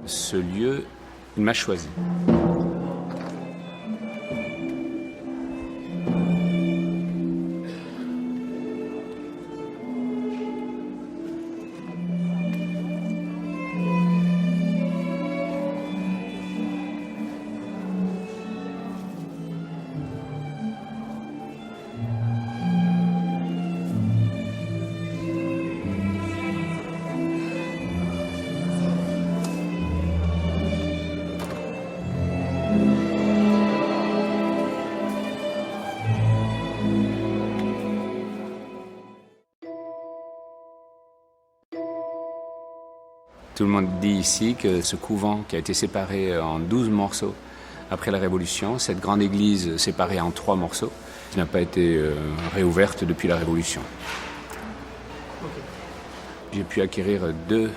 Ce lieu, il m'a choisi. Tout le monde dit ici que ce couvent qui a été séparé en 12 morceaux après la Révolution, cette grande église séparée en 3 morceaux, n'a pas été réouverte depuis la Révolution. J'ai pu acquérir 2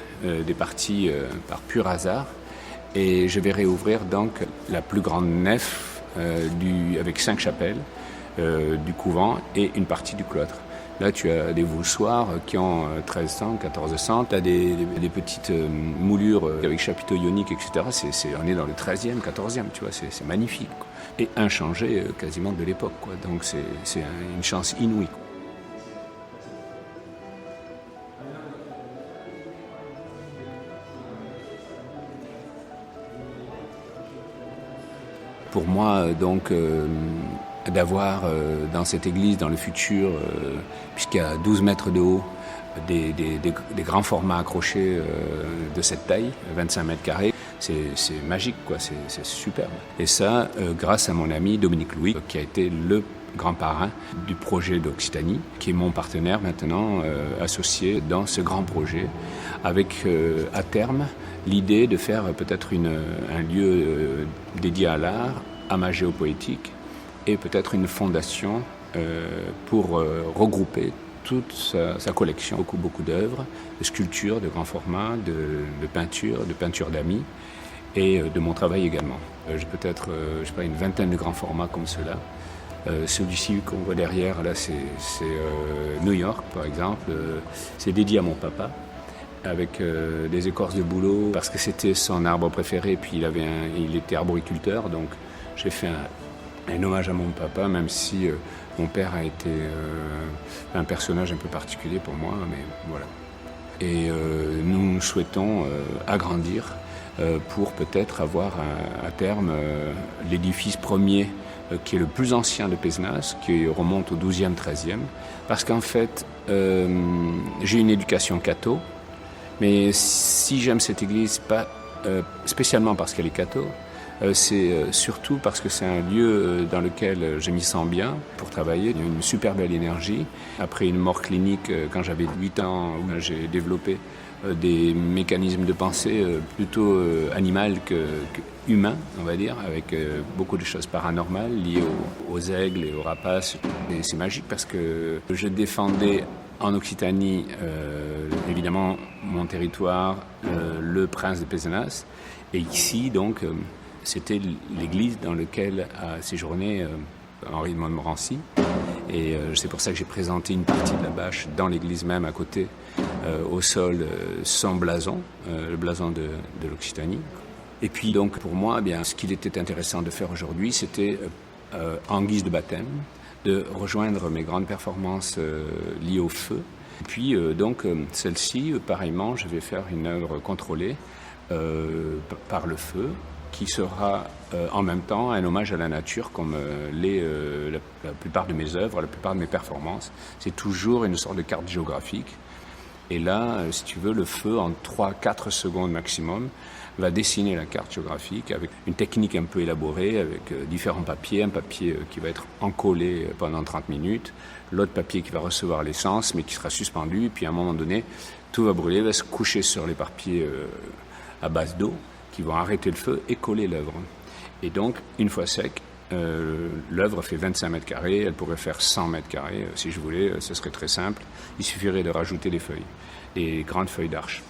des parties par pur hasard et je vais réouvrir donc la plus grande nef avec 5 chapelles du couvent et une partie du cloître. Là, tu as des voussoirs qui ont 1300, 1400. Tu as des petites moulures avec chapiteaux ioniques, etc. On est dans le 13e, 14e, tu vois, c'est magnifique, quoi. Et inchangé quasiment de l'époque, quoi. Donc c'est une chance inouïe, quoi. Pour moi, donc, d'avoir dans cette église, dans le futur, puisqu'il y a 12 mètres de haut, des grands formats accrochés de cette taille, 25 mètres carrés, c'est magique, quoi, c'est superbe. Et ça, grâce à mon ami Dominique Louis, qui a été le grand parrain du projet d'Occitanie, qui est mon partenaire maintenant, associé dans ce grand projet, avec à terme l'idée de faire peut-être un lieu dédié à l'art, à ma géopoétique, et peut-être une fondation pour regrouper toute sa collection, beaucoup d'œuvres, de sculptures, de grands formats, de peintures d'amis et de mon travail également. J'ai peut-être je sais pas, une vingtaine de grands formats comme ceux-là. Celui-ci qu'on voit derrière, là, c'est New York, par exemple. C'est dédié à mon papa, avec des écorces de bouleau, parce que c'était son arbre préféré, puis il était arboriculteur, donc j'ai fait un hommage à mon papa, même si mon père a été un personnage un peu particulier pour moi, mais voilà. Et nous souhaitons agrandir pour peut-être avoir à terme l'édifice premier qui est le plus ancien de Pézenas, qui remonte au 12e, 13e, parce qu'en fait, j'ai une éducation catho, mais si j'aime cette église, pas spécialement parce qu'elle est catho, c'est surtout parce que c'est un lieu dans lequel je m'y sens bien pour travailler. Il y a une super belle énergie. Après une mort clinique, quand j'avais 8 ans, j'ai développé des mécanismes de pensée plutôt animal que humains, on va dire, avec beaucoup de choses paranormales liées aux aigles et aux rapaces. Et c'est magique parce que je défendais en Occitanie, évidemment, mon territoire, le prince de Pézenas. Et ici, donc, c'était l'église dans laquelle a séjourné Henri de Montmorency. Et c'est pour ça que j'ai présenté une partie de la bâche dans l'église même à côté, au sol, sans blason, le blason de l'Occitanie. Et puis donc pour moi, eh bien, ce qu'il était intéressant de faire aujourd'hui, c'était en guise de baptême, de rejoindre mes grandes performances liées au feu. Et puis donc celle-ci, pareillement, je vais faire une œuvre contrôlée par le feu, qui sera en même temps un hommage à la nature, comme la plupart de mes œuvres, la plupart de mes performances. C'est toujours une sorte de carte géographique. Et là, si tu veux, le feu, en 3-4 secondes maximum, va dessiner la carte géographique avec une technique un peu élaborée, avec différents papiers. Un papier qui va être encollé pendant 30 minutes, l'autre papier qui va recevoir l'essence, mais qui sera suspendu. Et puis à un moment donné, tout va brûler, va se coucher sur les papiers à base d'eau, qui vont arrêter le feu et coller l'œuvre. Et donc, une fois sec, l'œuvre fait 25 mètres carrés, elle pourrait faire 100 mètres carrés si je voulais, ce serait très simple. Il suffirait de rajouter des feuilles, des grandes feuilles d'arche.